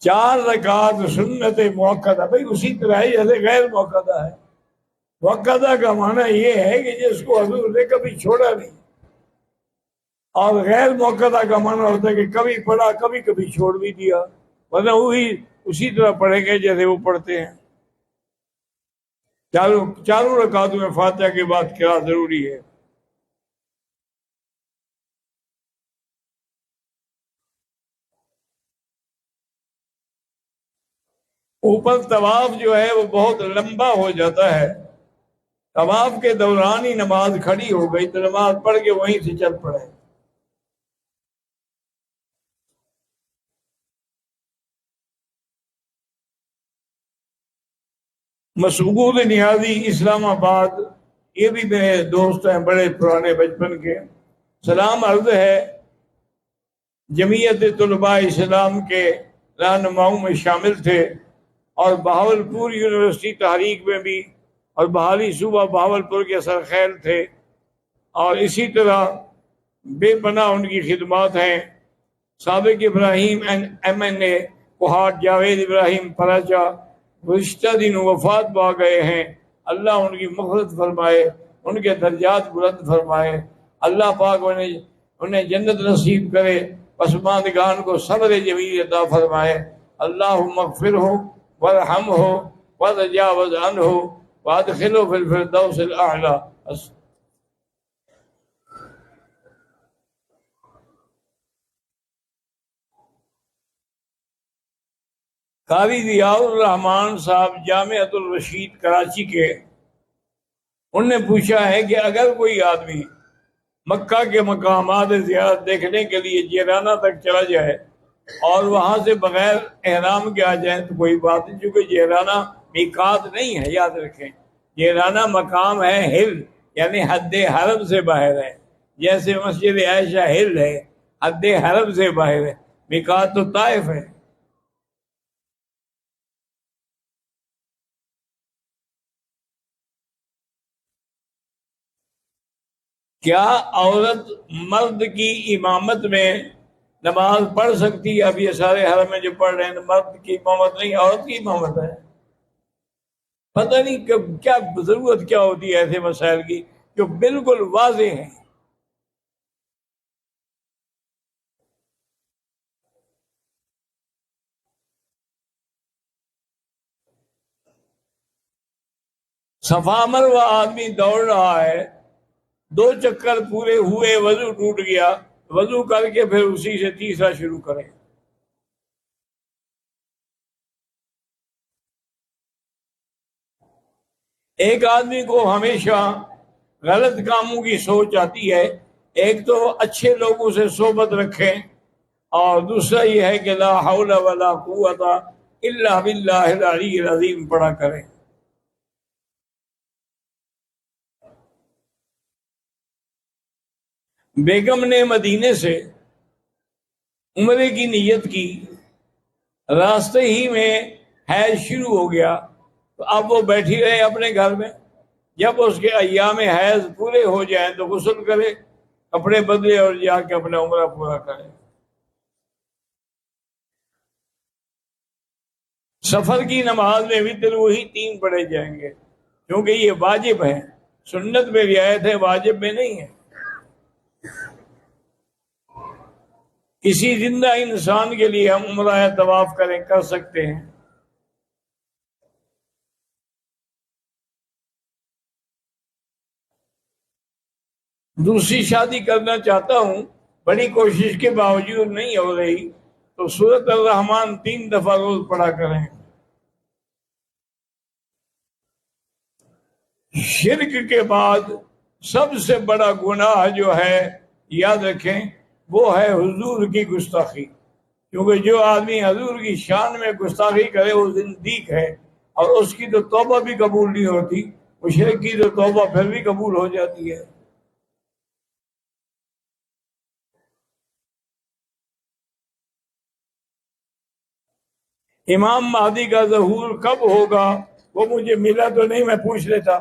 4 رکعت سنت موقدہ، بھائی اسی طرح ہے جیسے غیر موقدہ ہے۔ موقدہ کا معنی یہ ہے کہ جس کو حضور نے کبھی چھوڑا نہیں، اور غیر موقدہ کا معنی ہوتا ہے کہ کبھی پڑھا کبھی کبھی چھوڑ بھی دیا، ورنہ وہی اسی طرح پڑھیں گے جیسے وہ پڑھتے ہیں۔ چاروں رکعتوں میں فاتحہ کے بعد کیا ضروری ہے۔ اوپر طواف جو ہے وہ بہت لمبا ہو جاتا ہے، طواف کے دوران ہی نماز کھڑی ہو گئی تو نماز پڑھ کے وہیں سے چل پڑے۔ مسعود نیازی اسلام آباد، یہ بھی میرے دوست ہیں بڑے پرانے بچپن کے، سلام عرض ہے، جمعیت طلباء اسلام کے رہنماؤں میں شامل تھے، اور بہاولپور یونیورسٹی تحریک میں بھی، اور بحالی صوبہ بہاولپور کے سرخیل تھے، اور اسی طرح بے پناہ ان کی خدمات ہیں۔ سابق ابراہیم ایم این اے کوہاٹ جاوید ابراہیم پراچا گزشتہ دن وفات پا گئے ہیں، اللہ ان کی مغفرت فرمائے، ان کے درجات بلند فرمائے، اللہ پاک انہیں جنت نصیب کرے، پسماندگان کو صبر جمیل عطا فرمائے۔ اللہم اغفرہ وارحمہ وتجاوز عنہ وادخلہ فی الفردوس الاعلی۔ قاری ضیاء الرحمان صاحب جامعۃ الرشید کراچی کے، ان نے پوچھا ہے کہ اگر کوئی آدمی مکہ کے مقامات زیارت دیکھنے کے لیے جیرانہ تک چلا جائے اور وہاں سے بغیر احرام کے آ جائیں تو کوئی بات نہیں، چونکہ جیرانہ میقات نہیں ہے، یاد رکھیں جیرانہ مقام ہے ہل، یعنی حد حرم سے باہر ہے، جیسے مسجد عائشہ ہل ہے، حد حرم سے باہر ہے، میقات تو طائف ہے۔ کیا عورت مرد کی امامت میں نماز پڑھ سکتی ہے؟ اب یہ سارے حرم میں جو پڑھ رہے ہیں مرد کی امامت نہیں، عورت کی امامت ہے۔ پتہ نہیں کیا ضرورت کیا ہوتی ہے ایسے مسائل کی جو بالکل واضح ہیں۔ صفا مروہ آدمی دوڑ رہا ہے، 2 چکر پورے ہوئے، وضو ٹوٹ گیا، وضو کر کے پھر اسی سے تیسرا شروع کریں۔ ایک آدمی کو ہمیشہ غلط کاموں کی سوچ آتی ہے، ایک تو اچھے لوگوں سے صحبت رکھیں، اور دوسرا یہ ہے کہ لا حول ولا قوت الا باللہ العلی العظیم پڑھا کریں۔ بیگم نے مدینے سے عمرے کی نیت کی، راستے ہی میں حیض شروع ہو گیا، تو اب وہ بیٹھی رہے اپنے گھر میں، جب اس کے ایام حیض پورے ہو جائیں تو غسل کرے، کپڑے بدلے اور جا کے اپنا عمرہ پورا کرے۔ سفر کی نماز میں وتر وہی 3 پڑھے جائیں گے، کیونکہ یہ واجب ہے، سنت میں رعایت ہے، واجب میں نہیں ہے۔ کسی زندہ انسان کے لیے ہم عمرہ یا طواف کر سکتے ہیں۔ دوسری شادی کرنا چاہتا ہوں، بڑی کوشش کے باوجود نہیں ہو رہی، تو سورۃ الرحمن 3 دفعہ روز پڑھا کریں۔ شرک کے بعد سب سے بڑا گناہ جو ہے، یاد رکھیں، وہ ہے حضور کی گستاخی، کیونکہ جو آدمی حضور کی شان میں گستاخی کرے وہ زندیق ہے، اور اس کی تو توبہ بھی قبول نہیں ہوتی، مشرک کی تو توبہ پھر بھی قبول ہو جاتی ہے۔ امام مہدی کا ظہور کب ہوگا؟ وہ مجھے ملا تو نہیں، میں پوچھ لیتا۔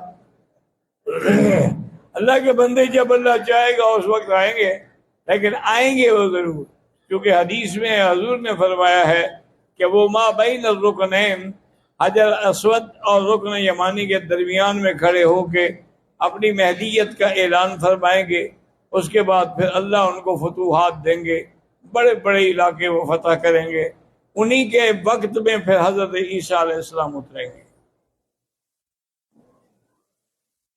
اللہ کے بندے جب اللہ چاہے گا اس وقت آئیں گے، لیکن آئیں گے وہ ضرور، کیونکہ حدیث میں حضور نے فرمایا ہے کہ وہ ما بین الرکنین حجر اسود اور رکن یمانی کے درمیان میں کھڑے ہو کے اپنی مہدیت کا اعلان فرمائیں گے. اس کے بعد پھر اللہ ان کو فتوحات دیں گے، بڑے بڑے علاقے وہ فتح کریں گے. انہی کے وقت میں پھر حضرت عیسیٰ علیہ السلام اتریں گے.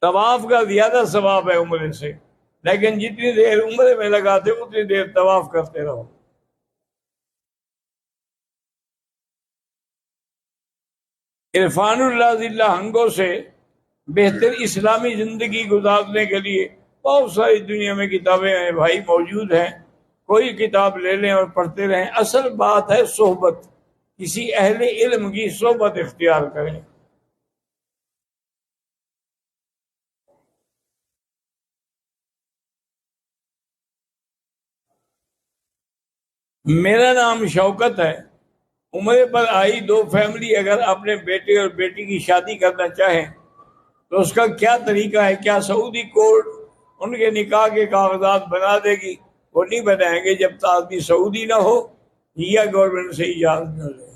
طواف کا زیادہ ثواب ہے عمرے سے، لیکن جتنی دیر عمرے میں لگاتے اتنی دیر طواف کرتے رہو. عرفان اللہ ذلہ ہنگوں سے بہتر اسلامی زندگی گزارنے کے لیے بہت ساری دنیا میں کتابیں ہیں بھائی، موجود ہیں. کوئی کتاب لے لیں اور پڑھتے رہیں. اصل بات ہے صحبت، کسی اہل علم کی صحبت اختیار کریں. میرا نام شوکت ہے. عمرے پر آئی دو فیملی اگر اپنے بیٹے اور بیٹی کی شادی کرنا چاہیں تو اس کا کیا طریقہ ہے؟ کیا سعودی کورٹ ان کے نکاح کے کاغذات بنا دے گی؟ وہ نہیں بنائیں گے جب تک آدمی سعودی نہ ہو یا گورنمنٹ سے اجازت نہ لے.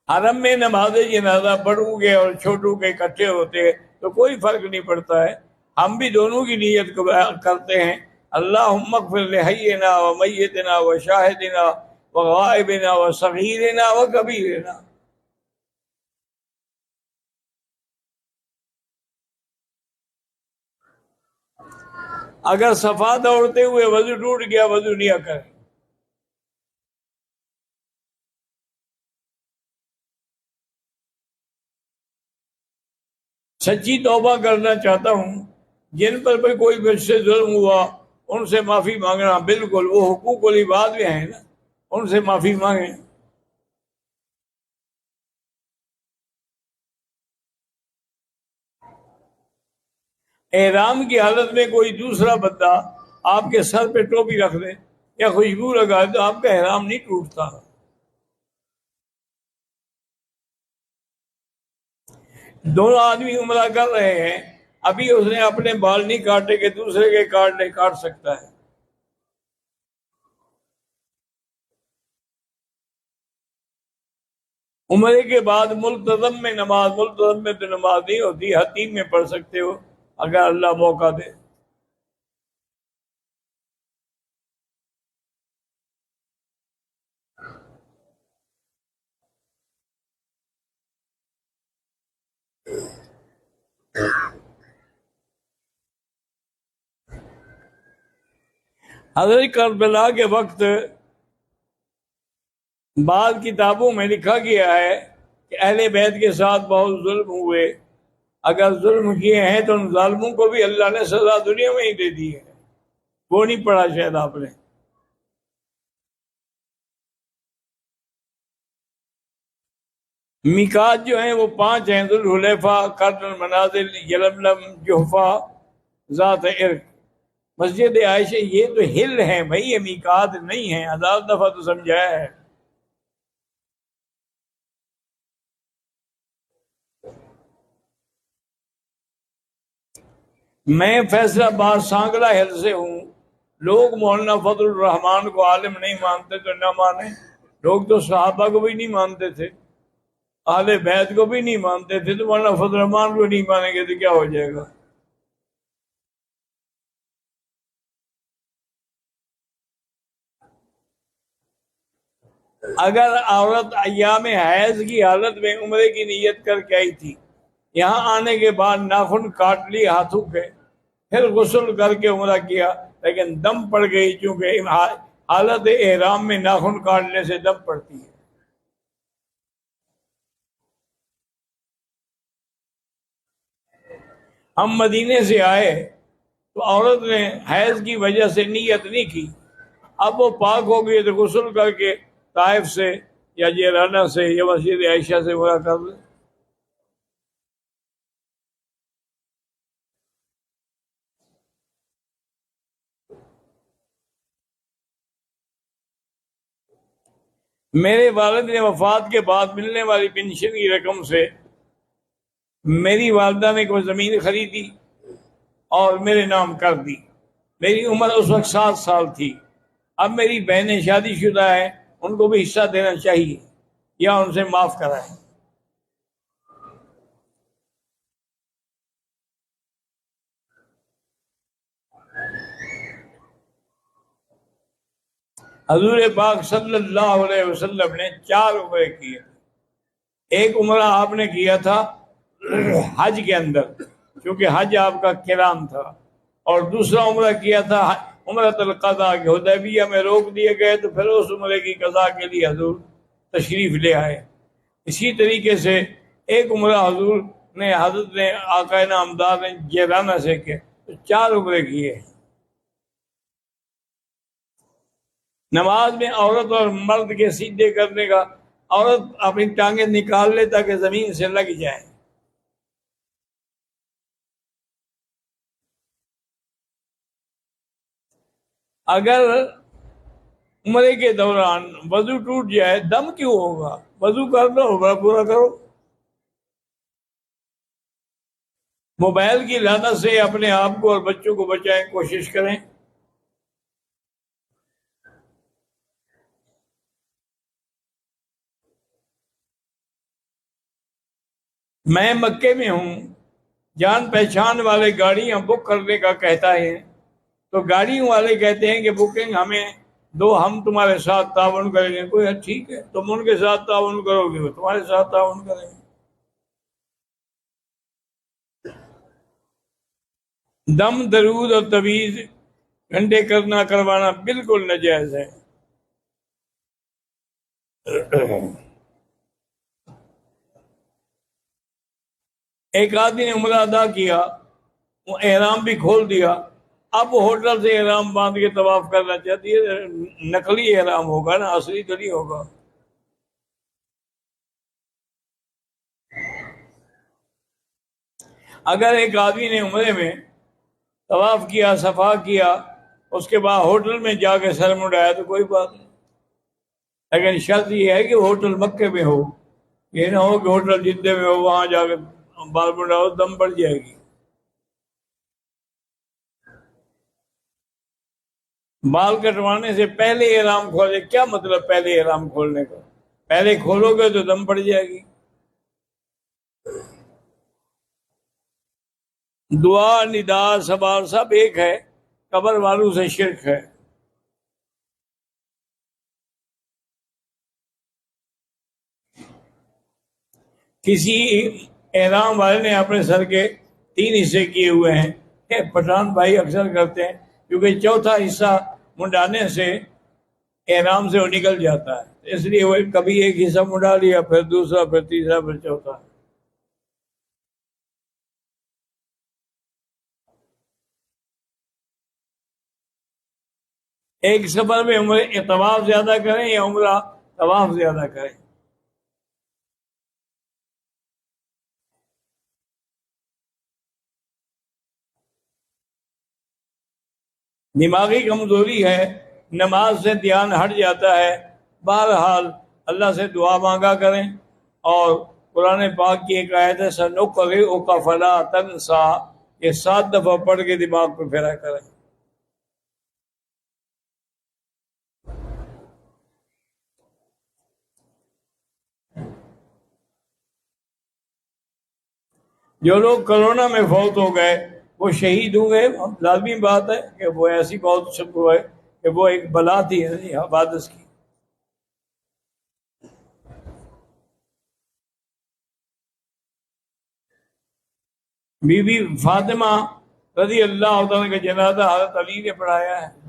حرم میں نماز جنازہ بڑوں کے اور چھوٹوں کے اکٹھے ہوتے تو کوئی فرق نہیں پڑتا ہے. ہم بھی دونوں کی نیت کرتے ہیں، اللہم اغفر لحینا و میتنا و شاہدنا و غائبنا و صغیرنا و کبیرنا. اگر صفا دوڑتے ہوئے وضو ٹوٹ گیا وضو نہیں کریں. سچی توبہ کرنا چاہتا ہوں. جن پر بھی کوئی مجھ سے ظلم ہوا ان سے معافی مانگنا، بالکل وہ حقوق العباد میں ہیں نا، ان سے معافی مانگیں. احرام کی حالت میں کوئی دوسرا بندہ آپ کے سر پہ ٹوپی رکھ دے یا خوشبو لگا دے تو آپ کا احرام نہیں ٹوٹتا. دونوں آدمی عمرہ کر رہے ہیں، ابھی اس نے اپنے بال نہیں کاٹے کہ دوسرے کے کاٹ سکتا ہے. عمرے کے بعد ملتزم میں نماز، ملتزم میں تو نماز نہیں ہوتی، حتیم میں پڑھ سکتے ہو اگر اللہ موقع دے. حضرت کربلا کے وقت بعض کتابوں میں لکھا گیا ہے کہ اہل بیت کے ساتھ بہت ظلم ہوئے. اگر ظلم کیے ہیں تو ان ظالموں کو بھی اللہ نے سزا دنیا میں ہی دے دی ہے. وہ نہیں پڑھا شاید آپ نے. میقات جو ہیں وہ 5 ہیں: ذوالحلیفہ، قرن المنازل، یلملم، جحفہ، ذات عرق. مسجد عائشہ یہ تو ہل ہیں بھائی، یہ میقات نہیں ہیں. 1000 دفعہ تو سمجھایا ہے. میں فیصلہ آباد سانگلہ ہل سے ہوں. لوگ مولانا فضل الرحمان کو عالم نہیں مانتے تو نہ مانیں. لوگ تو صحابہ کو بھی نہیں مانتے تھے، اہل بیت کو بھی نہیں مانتے تھے، تو مولانا فضل الرحمان کو نہیں مانیں گے تو کیا ہو جائے گا؟ اگر عورت ایام حیض کی حالت میں عمرے کی نیت کر کے آئی تھی، یہاں آنے کے بعد ناخن کاٹ لی ہاتھوں کے، پھر غسل کر کے عمرہ کیا لیکن دم پڑ گئی، چونکہ حالت احرام میں ناخن کاٹنے سے دم پڑتی ہے. ہم مدینے سے آئے تو عورت نے حیض کی وجہ سے نیت نہیں کی، اب وہ پاک ہو گئی تو غسل کر کے طائف سے یا جیرانہ سے یا مسجد عائشہ سے عمرہ کر لیں. میرے والد نے وفات کے بعد ملنے والی پنشن کی رقم سے میری والدہ نے کوئی زمین خریدی اور میرے نام کر دی. میری عمر اس وقت 7 سال تھی. اب میری بہنیں شادی شدہ ہیں، ان کو بھی حصہ دینا چاہیے یا ان سے معاف کرائیں۔ حضور پاک صلی اللہ علیہ وسلم نے 4 عمرے کیے۔ ایک عمرہ آپ نے کیا تھا حج کے اندر، کیونکہ حج آپ کا قران تھا، اور دوسرا عمرہ کیا تھا عمرۃ القضاء کے، حدیبیہ میں روک دیے گئے تو پھر اس عمرے کی قضاء کے لیے حضور تشریف لے آئے۔ اسی طریقے سے ایک عمرہ حضور نے حضرت نے آقا نامدار نے جیرانہ سے کیا، تو 4 عمرے کیے۔ نماز میں عورت اور مرد کے سیدھے کرنے کا، عورت اپنی ٹانگیں نکال لے تاکہ زمین سے لگ جائے۔ اگر عمرے کے دوران وضو ٹوٹ جائے، دم کیوں ہوگا؟ وضو کرنا عمرہ پورا کرو۔ موبائل کی لعنت سے اپنے آپ کو اور بچوں کو بچائیں، کوشش کریں۔ میں مکے میں ہوں، جان پہچان والے گاڑیاں بک کرنے کا کہتا ہے، تو گاڑیوں والے کہتے ہیں کہ بکنگ ہمیں دو، ہم تمہارے ساتھ تعاون کریں گے۔ کوئی ٹھیک ہے، تم ان کے ساتھ تعاون کرو گے، وہ تمہارے ساتھ تعاون کریں گے۔ دم، درود اور تویز گھنٹے کروانا بالکل ناجائز ہے۔ ایک آدمی نے عمرہ ادا کیا، وہ احرام بھی کھول دیا، اب وہ ہوٹل سے احرام باندھ کے طواف کرنا چاہتی ہے۔ نقلی احرام ہوگا نا، اصلی تو نہیں ہوگا۔ اگر ایک آدمی نے عمرے میں طواف کیا، صفا کیا، اس کے بعد ہوٹل میں جا کے سر منڈایا تو کوئی بات نہیں، لیکن شرط یہ ہے کہ ہوٹل مکے میں ہو، یہ نہ ہو کہ ہوٹل جدہ میں ہو، وہاں جا کے بال منڈاؤ، دم پڑ جائے گی۔ بال کٹوانے سے پہلے احرام کھولے، کیا مطلب پہلے احرام کھولنے کا؟ پہلے کھولو گے تو دم پڑ جائے گی۔ دعا، ندا، سوال سب ایک ہے، قبر والوں سے شرک ہے۔ کسی احرام والے نے اپنے سر کے 3 حصے کیے ہوئے ہیں، پٹھان بھائی اکثر کرتے ہیں، کیونکہ چوتھا حصہ منڈانے سے احرام سے وہ نکل جاتا ہے، اس لیے وہ کبھی ایک حصہ منڈا لیا، پھر دوسرا، پھر تیسرا، پھر چوتھا۔ ایک سفر میں عمرہ طواف زیادہ کریں یا عمرہ طواف زیادہ کریں؟ دماغی کمزوری ہے، نماز سے دھیان ہٹ جاتا ہے، بہرحال اللہ سے دعا مانگا کریں، اور قرآن پاک کی ایک آیت ہے سَنُقْرِئُكَ فَلَا تَنْسَىٰ، یہ 7 دفعہ پڑھ کے دماغ پہ پھیرا کریں۔ جو لوگ کرونا میں فوت ہو گئے وہ شہید ہو گئے، لازمی بات ہے کہ وہ ایسی بہت شک ہوئے کہ وہ ایک بلا تھی حوادث کی۔ بی بی فاطمہ رضی اللہ عنہ کا جنازہ حضرت علی نے پڑھایا ہے۔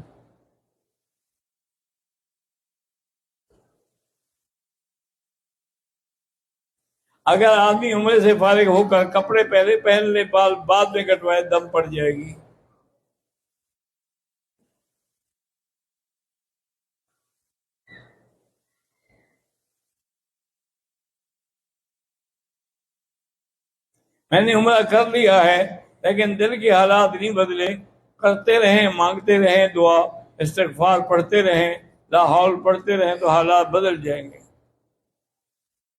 اگر آدمی عمرے سے فارغ ہو کر کپڑے پہلے پہن لے، بال بعد میں کٹوائے، دم پڑ جائے گی۔ میں نے عمرہ کر لیا ہے لیکن دل کے حالات نہیں بدلے، کرتے رہیں، مانگتے رہیں دعا، استغفار پڑھتے رہیں، لا حول پڑھتے رہیں تو حالات بدل جائیں گے۔